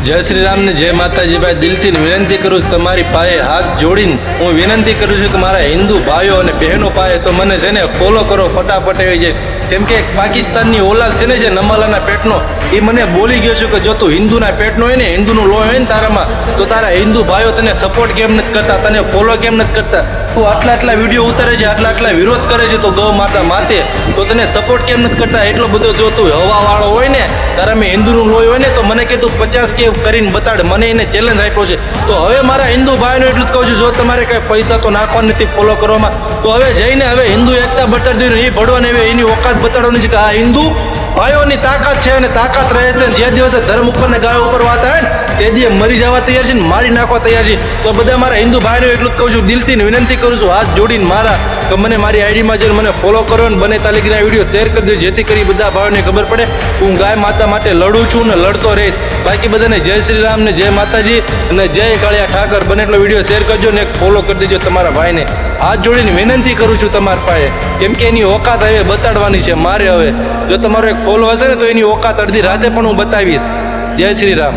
જય શ્રી રામ ને જય માતાજી ભાઈ. દિલથી વિનંતી કરું છું, તમારી પાસે હાથ જોડીને હું વિનંતી કરું છું કે મારા હિન્દુ ભાઈઓ અને બહેનો પાસે તો મને છે ને ફોલો કરો ફટાફટ આવી જાય. કેમ કે પાકિસ્તાનની ઓલાદ છે ને જે નમાલાના પેટનો, એ મને બોલી ગયો છું કે જો તું હિન્દુના પેટનો હોય ને, હિન્દુનું લોહી હોય ને તારામાં, તો તારા હિન્દુ ભાઈઓ તને સપોર્ટ કેમ નથી કરતા, તને ફોલો કેમ નથી કરતા? તું આટલા વિડીયો ઉતારે છે, આટલા વિરોધ કરે છે તો ગૌ માતા માતે, તો તને સપોર્ટ કેમ નથી કરતા? એટલો બધો જો તું હવાવાળો હોય ને, તારામાં હિન્દુનું લોહી હોય ને, તો મને કે તું 50 કે કરીને બતાડ. મને એને ચેલેન્જ આપ્યો છે. તો હવે મારા હિન્દુ ભાઈઓને એટલું જ કહું છું, જો તમારે કાંઈ પૈસા તો નાખવા નથી ફોલો કરવામાં, તો હવે જઈને હવે હિન્દુ એકતા બતાડી દઈને એ ભળવાને હવે એની ઓકાત બતાડવાની છે કે આ હિન્દુ ભાઈઓની તાકાત છે અને તાકાત રહે છે. જે દિવસે ધર્મ ઉપર ને ગાય ઉપર વાત આવે ને, તે દિવસે મરી જવા તૈયાર છે ને મારી નાખવા તૈયાર છે. તો બધા મારા હિન્દુ ભાઈઓને એટલું જ કહું છું, દિલથી વિનંતી કરું છું, હાથ જોડીને મારા કે મને મારી આઈડીમાં જઈને મને ફોલો કરો અને બને તાલીગના વિડીયો શેર કરી દો, જેથી કરી બધા ભાઈઓને ખબર પડે હું ગાય માતા માટે લડું છું ને લડતો રહીશ. બાકી બધાને જય શ્રી રામ ને જય માતાજી અને જય કાળિયા ઠાકર. બને એટલો વિડીયો શેર કરજો ને એક ફોલો કરી દેજો તમારા ભાઈને. હાથ જોડીને વિનંતી કરું છું તમારા પાસે, કેમ કે એની ઓકાત હવે બતાડવાની છે મારે. હવે જો તમારો એક ફોલો હશે ને તો એની ઓકાત અડધી રાતે પણ હું બતાવીશ. જય શ્રી રામ.